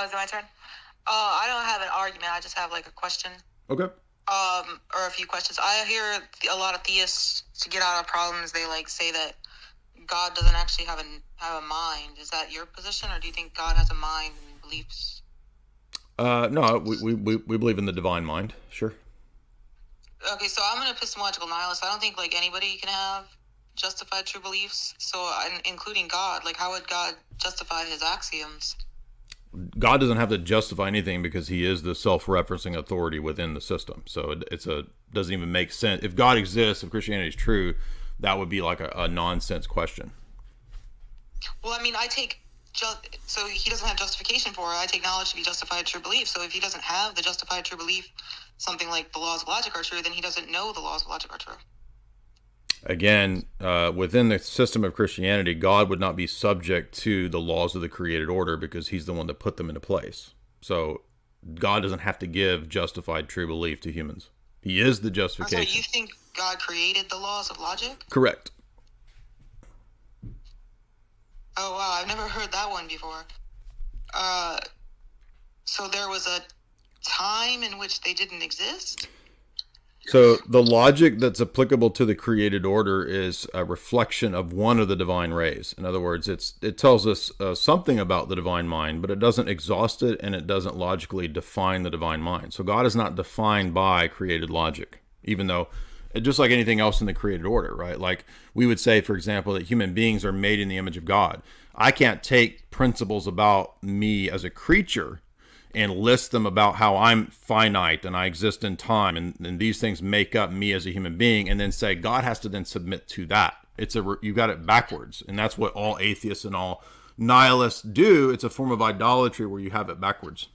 Is it my turn? I don't have an argument. I just have like a question. Okay. Or a few questions. I hear a lot of theists, to get out of problems, they like say that God doesn't actually have a mind. Is that your position, or do you think God has a mind and beliefs? No, we believe in the divine mind. Sure. Okay, so I'm an epistemological nihilist. I don't think like anybody can have justified true beliefs. So, including God, like how would God justify his axioms? God doesn't have to justify anything because he is the self-referencing authority within the system. So doesn't even make sense. If God exists, if Christianity is true, that would be like a nonsense question. Well, I mean, so he doesn't have justification for it. I take knowledge to be justified true belief. So if he doesn't have the justified true belief, something like the laws of logic are true, then he doesn't know the laws of logic are true. Again, within the system of Christianity, God would not be subject to the laws of the created order because he's the one that put them into place. So God doesn't have to give justified true belief to humans. He is the justification. So you think God created the laws of logic? Correct. Oh, wow. I've never heard that one before. So there was a time in which they didn't exist? So the logic that's applicable to the created order is a reflection of one of the divine rays. In other words, it tells us something about the divine mind, but it doesn't exhaust it, and it doesn't logically define the divine mind. So God is not defined by created logic, even though, just like anything else in the created order, right? Like we would say, for example, that human beings are made in the image of God. I can't take principles about me as a creature and list them about how I'm finite and I exist in time, and these things make up me as a human being, and then say God has to then submit to that. You got it backwards, and that's what all atheists and all nihilists do. It's a form of idolatry where you have it backwards.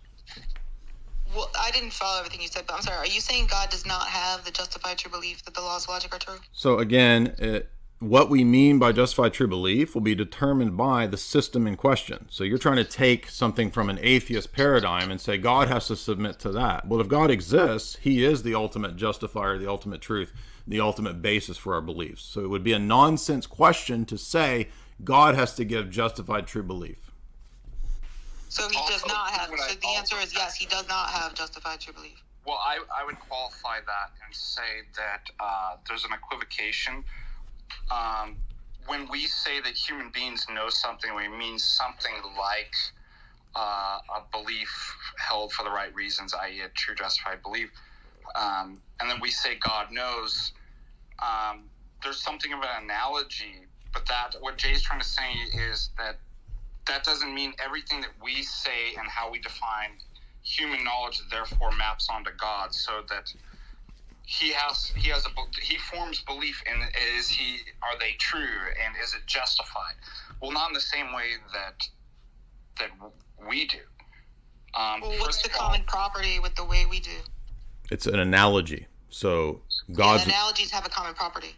Well, I didn't follow everything you said, but I'm sorry. Are you saying God does not have the justified true belief that the laws of logic are true? So again, what we mean by justified true belief will be determined by the system in question. So you're trying to take something from an atheist paradigm and say God has to submit to that. Well, if God exists, he is the ultimate justifier, the ultimate truth, the ultimate basis for our beliefs. So it would be a nonsense question to say God has to give justified true belief. So he does not have. So the answer is yes, he does not have justified true belief. Well, I would qualify that and say that there's an equivocation. When we say that human beings know something, we mean something like a belief held for the right reasons, i.e. a true justified belief. And then we say God knows. There's something of an analogy, but what Jay's trying to say is that doesn't mean everything that we say and how we define human knowledge therefore maps onto God, so that he forms belief in are they true and is it justified? Well, not in the same way that we do. Well, what's the common property with the way we do? It's an analogy. So analogies have a common property.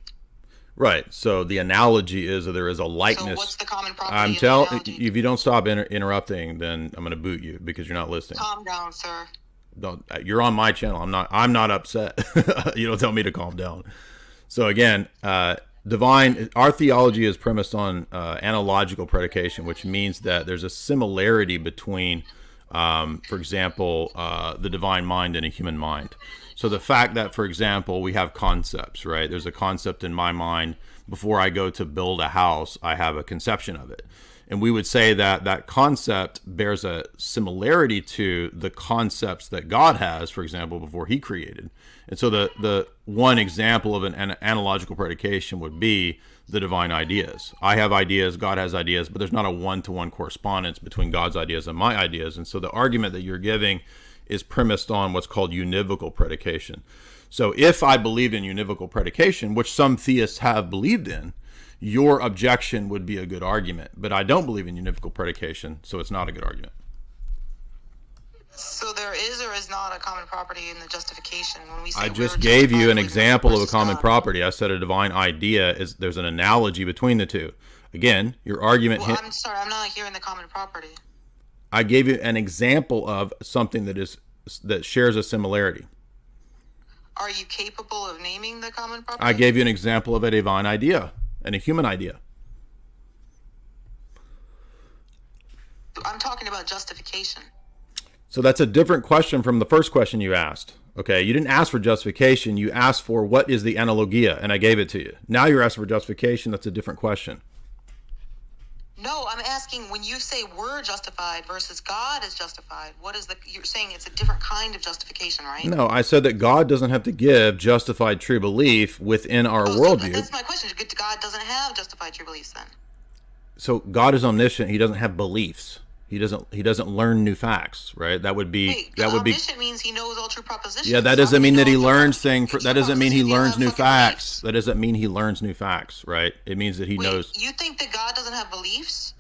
Right. So the analogy is that there is a likeness. So what's the common property? I'm telling if you don't stop interrupting, then I'm going to boot you because you're not listening. Calm down, sir. You're on my channel. I'm not upset. You don't tell me to calm down. So again, our theology is premised on analogical predication, which means that there's a similarity between, for example, the divine mind and a human mind. So the fact that, for example, we have concepts, right? There's a concept in my mind. Before I go to build a house, I have a conception of it. And we would say that that concept bears a similarity to the concepts that God has, for example, before he created. And so the one example of an analogical predication would be the divine ideas. I have ideas, God has ideas, but there's not a one-to-one correspondence between God's ideas and my ideas. And so the argument that you're giving is premised on what's called univocal predication. So if I believed in univocal predication, which some theists have believed in, your objection would be a good argument. But I don't believe in univocal predication, so it's not a good argument. So there is or is not a common property in the justification when we say I just gave you an example of a common property. I said a divine idea is there's an analogy between the two. Again, your argument. Well, I'm sorry, I'm not hearing the common property. I gave you an example of something that shares a similarity. Are you capable of naming the common property? I gave you an example of a divine idea and a human idea. I'm talking about justification. So that's a different question from the first question you asked. Okay, you didn't ask for justification. You asked for what is the analogia, and I gave it to you. Now you're asking for justification. That's a different question. No, I'm asking, when you say we're justified versus God is justified, you're saying it's a different kind of justification, right? No, I said that God doesn't have to give justified true belief within our worldview. That's my question. God doesn't have justified true beliefs then. So God is omniscient. He doesn't have beliefs. He doesn't learn new facts, right? That would be omniscient means he knows all true propositions. Yeah, that doesn't mean that he learns things. That doesn't mean he learns new facts. That doesn't mean he learns new facts, right? It means that he knows. You think that God doesn't have beliefs?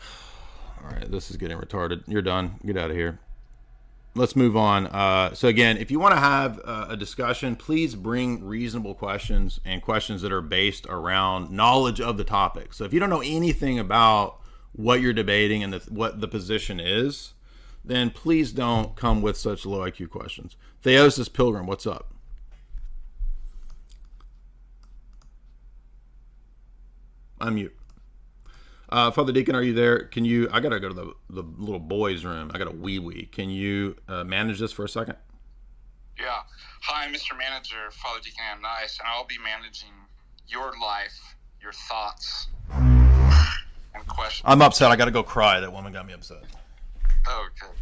All right, this is getting retarded. You're done. Get out of here. Let's move on. So again, if you want to have a discussion, please bring reasonable questions and questions that are based around knowledge of the topic. So if you don't know anything about what you're debating and what the position is, then please don't come with such low IQ questions. Theosis Pilgrim, what's up? Unmute. Father Deacon, are you there? Can you? I gotta go to the little boys' room. I got a wee. Can you manage this for a second? Yeah. Hi, Mr. Manager, Father Deacon I'm Nice, and I'll be managing your life, your thoughts, and questions. I'm upset. I gotta go cry. That woman got me upset. Okay.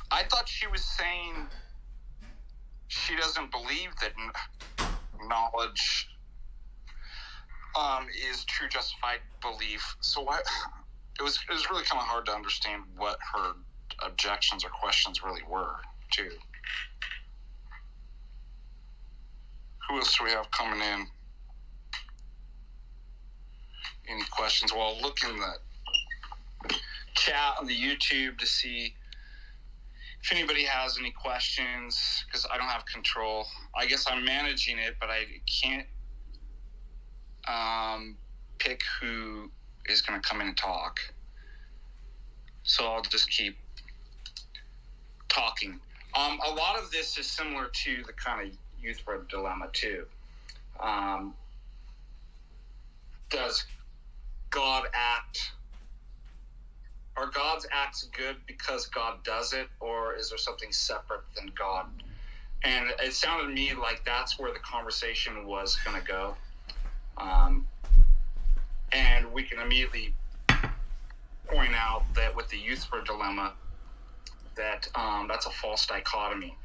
I thought she was saying she doesn't believe that knowledge is true justified belief. So it was really kind of hard to understand what her objections or questions really were, too. Who else do we have coming in? Any questions? Well, I'll look in the chat on the YouTube to see if anybody has any questions, because I don't have control. I guess I'm managing it, but I can't pick who is going to come in and talk. So I'll just keep talking. A lot of this is similar to the kind of youth web dilemma too. Does God act? Are God's acts good because God does it, or is there something separate than God? And it sounded to me like that's where the conversation was going to go. And we can immediately point out that with the youth for dilemma, that that's a false dichotomy.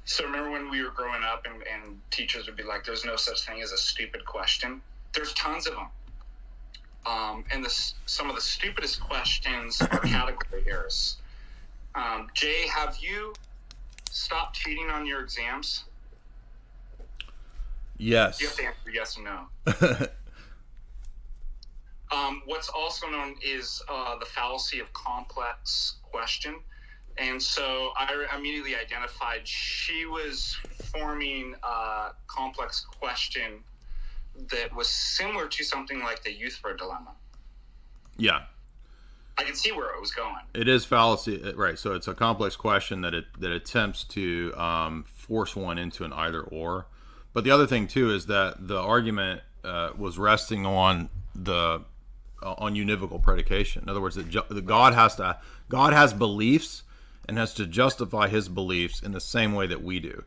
So remember when we were growing up and teachers would be like, there's no such thing as a stupid question? There's tons of them. And some of the stupidest questions are category errors. Jay, have you stopped cheating on your exams? Yes. You have to answer yes or no. What's also known is the fallacy of complex question. And so I immediately identified she was forming a complex question that was similar to something like the youth for dilemma. Yeah. I can see where it was going. It is fallacy, right? So it's a complex question that attempts to force one into an either or. But the other thing too is that the argument was resting on on univocal predication. In other words, that God has beliefs and has to justify his beliefs in the same way that we do.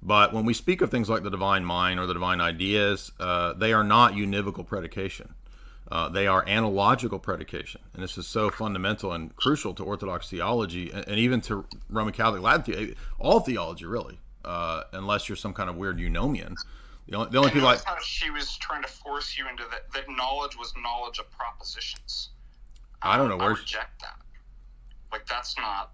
But when we speak of things like the divine mind or the divine ideas, they are not univocal predication. They are analogical predication. And this is so fundamental and crucial to Orthodox theology and even to Roman Catholic Latin theology, all theology really, unless you're some kind of weird eunomian. The only people how she was trying to force you into that knowledge was knowledge of propositions. I don't know I reject that. Like, that's not...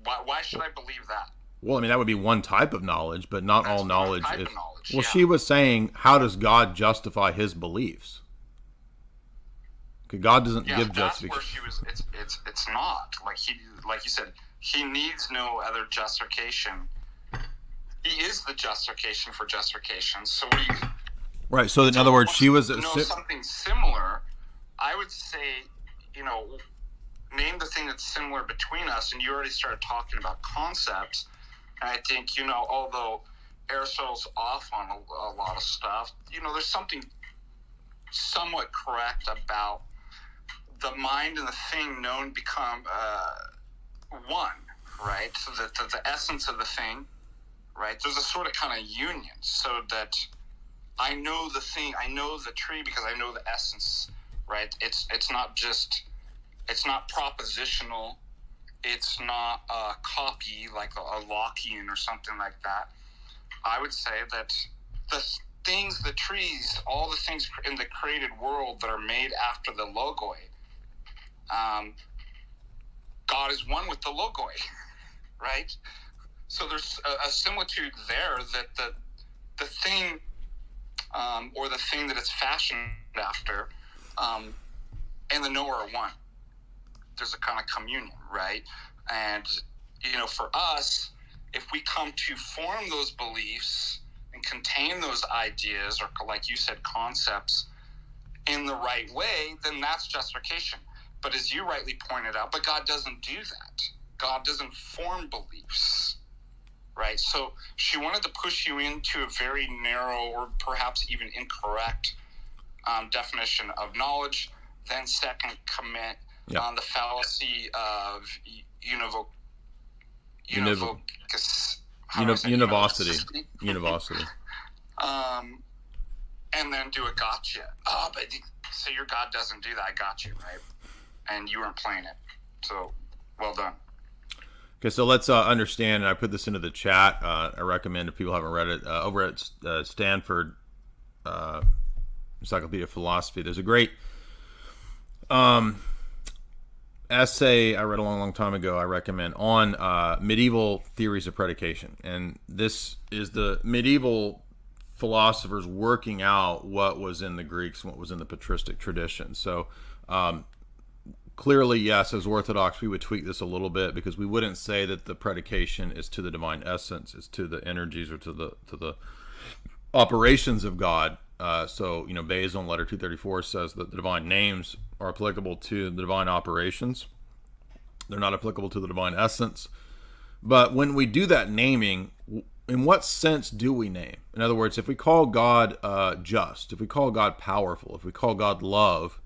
Why should I believe that? Well, I mean, that would be one type of knowledge, but not all knowledge. Type of knowledge. Well, yeah. She was saying, how does God justify his beliefs? God doesn't give justification. That's where she was. It's not like you said. He needs no other justification. He is the justification for justification. So right. So in other words, she was something similar. I would say, name the thing that's similar between us, and you already started talking about concepts. And I think, although Aristotle's off on a lot of stuff, there's something somewhat correct about the mind and the thing known become one, right? So that the essence of the thing, right? There's a sort of kind of union, so that I know the thing, I know the tree because I know the essence, right? It's not propositional. It's not a copy like a Lockean or something like that. I would say that the things, the trees, all the things in the created world that are made after the logoi, God is one with the logoi, right? So there's a similitude there that the thing, or the thing that it's fashioned after, and the knower are one. There's a kind of communion, right? And, for us, if we come to form those beliefs and contain those ideas, or like you said, concepts, in the right way, then that's justification. But as you rightly pointed out, but God doesn't do that. God doesn't form beliefs, right? So she wanted to push you into a very narrow, or perhaps even incorrect, definition of knowledge. Then second, commit on the fallacy of univocity. And then do a gotcha. Oh, but so your God doesn't do that. I got you, right? And you weren't playing it. So, well done. Okay, so let's understand, and I put this into the chat. I recommend, if people haven't read it, over at Stanford Encyclopedia of Philosophy, there's a great essay I read a long time ago, I recommend, on medieval theories of predication. And this is the medieval philosophers working out what was in the Greeks and what was in the patristic tradition. So clearly, yes, as Orthodox, we would tweak this a little bit, because we wouldn't say that the predication is to the divine essence, it's to the energies or to the operations of God. So, Basil in letter 234 says that the divine names are applicable to the divine operations. They're not applicable to the divine essence. But when we do that naming, in what sense do we name? In other words, if we call God just, if we call God powerful, if we call God love,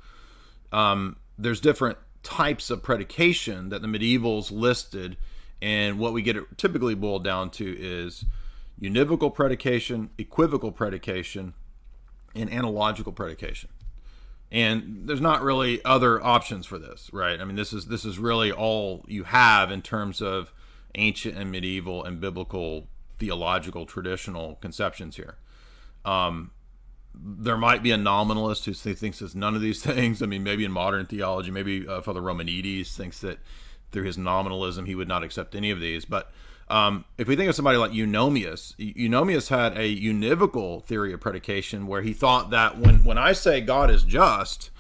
there's different types of predication that the medievals listed, and what we get it typically boiled down to is univocal predication, equivocal predication, and analogical predication. And there's not really other options for this, right? I mean, this is really all you have in terms of ancient and medieval and biblical theological traditional conceptions here. There might be a nominalist who thinks it's none of these things. I mean, maybe in modern theology, maybe Father Romanides thinks that through his nominalism he would not accept any of these. But if we think of somebody like Eunomius had a univocal theory of predication, where he thought that when I say God is just,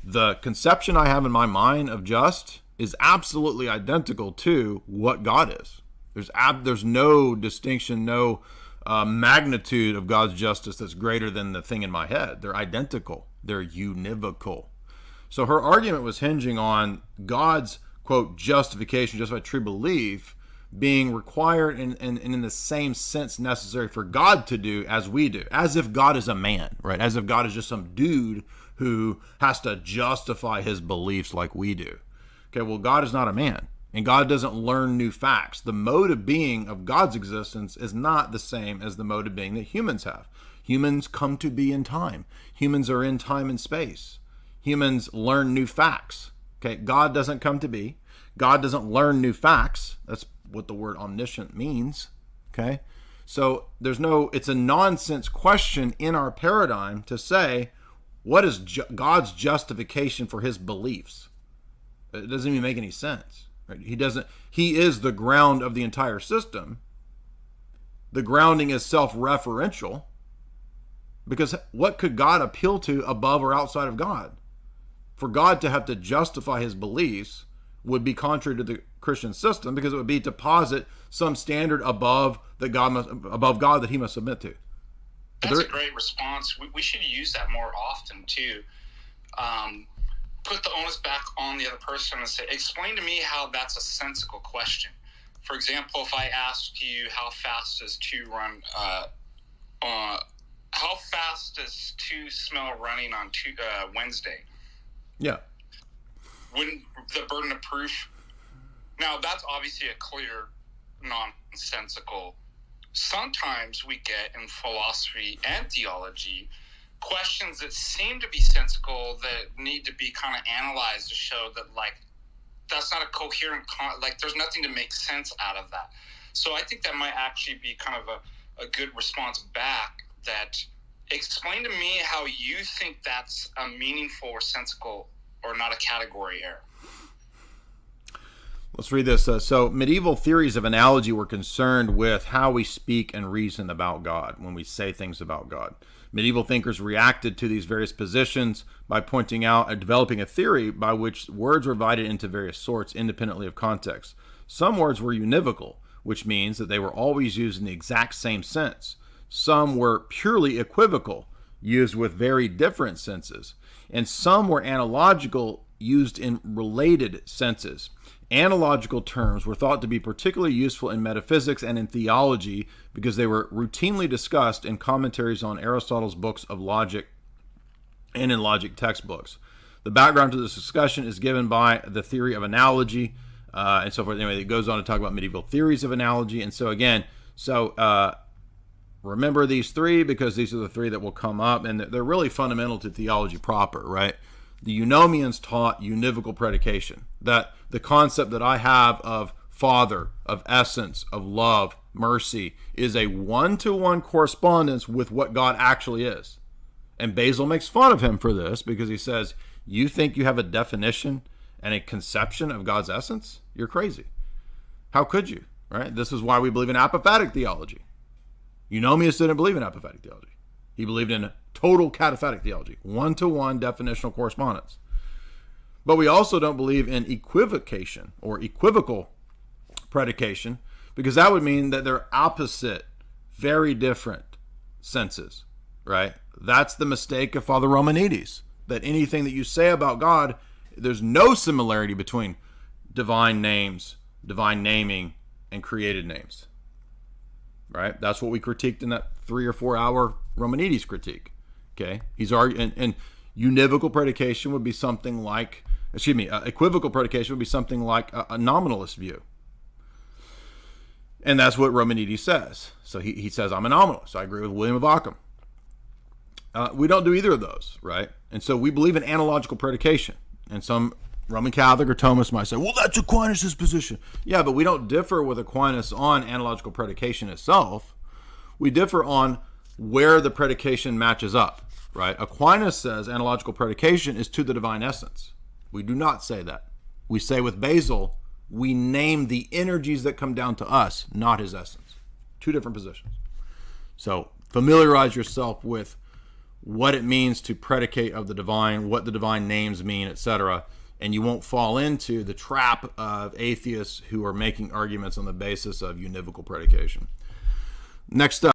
the conception I have in my mind of just is absolutely identical to what God is. There's no distinction, no magnitude of God's justice that's greater than the thing in my head. They're identical. They're univocal. So her argument was hinging on God's, quote, justification, justified true belief, being required and in the same sense necessary for God to do as we do, as if God is a man, right? As if God is just some dude who has to justify his beliefs like we do. Okay, well, God is not a man, and God doesn't learn new facts. The mode of being of God's existence is not the same as the mode of being that humans have. Humans come to be in time. Humans are in time and space. Humans learn new facts. Okay, God doesn't come to be. God doesn't learn new facts. That's what the word omniscient means. Okay, so it's a nonsense question in our paradigm to say, what is God's justification for his beliefs? It doesn't even make any sense, right? He is the ground of the entire system. The grounding is self-referential, because what could God appeal to above or outside of God? For God to have to justify his beliefs would be contrary to the Christian system, because it would be to posit some standard above God that he must submit to. That's a great response. We should use that more often too. Put the onus back on the other person and say, explain to me how that's a sensical question. For example, if I asked you how fast does 2 run, how fast does 2 smell running on Wednesday? Yeah. Wouldn't the burden of proof Now, that's obviously a clear nonsensical. Sometimes we get in philosophy and theology questions that seem to be sensical that need to be kind of analyzed to show that, like, that's not a coherent, like, there's nothing to make sense out of that. So I think that might actually be kind of a good response back, that explain to me how you think that's a meaningful or sensical or not a category error. Let's read this. So medieval theories of analogy were concerned with how we speak and reason about God when we say things about God. Medieval thinkers reacted to these various positions by pointing out and developing a theory by which words were divided into various sorts independently of context. Some words were univocal, which means that they were always used in the exact same sense. Some were purely equivocal, used with very different senses. And some were analogical, used in related senses. Analogical terms were thought to be particularly useful in metaphysics and in theology because they were routinely discussed in commentaries on Aristotle's books of logic and in logic textbooks. The background to this discussion is given by the theory of analogy and so forth. Anyway, it goes on to talk about medieval theories of analogy. And so again, remember these three because these are the three that will come up, and they're really fundamental to theology proper, right? The Eunomians taught univocal predication, that the concept that I have of Father, of essence, of love, mercy, is a one-to-one correspondence with what God actually is. And Basil makes fun of him for this because he says, you think you have a definition and a conception of God's essence? You're crazy. How could you, right? This is why we believe in apophatic theology. Eunomius didn't believe in apophatic theology. He believed in total cataphatic theology, one-to-one definitional correspondence. But we also don't believe in equivocation or equivocal predication because that would mean that they're opposite, very different senses, right? That's the mistake of Father Romanides, that anything that you say about God, there's no similarity between divine names, divine naming, and created names. Right? That's what we critiqued in that 3 or 4 hour Romanides critique. Okay? He's arguing, and univocal predication would be something like, equivocal predication would be something like a nominalist view. And that's what Romanides says. So he says, I'm a nominalist. I agree with William of Ockham. We don't do either of those, right? And so we believe in analogical predication. And some Roman Catholic or Thomist might say, well, that's Aquinas' position. Yeah, but we don't differ with Aquinas on analogical predication itself. We differ on where the predication matches up, right? Aquinas says analogical predication is to the divine essence. We do not say that. We say with Basil, we name the energies that come down to us, not his essence. Two different positions. So familiarize yourself with what it means to predicate of the divine, what the divine names mean, etc., and you won't fall into the trap of atheists who are making arguments on the basis of univocal predication. Next up.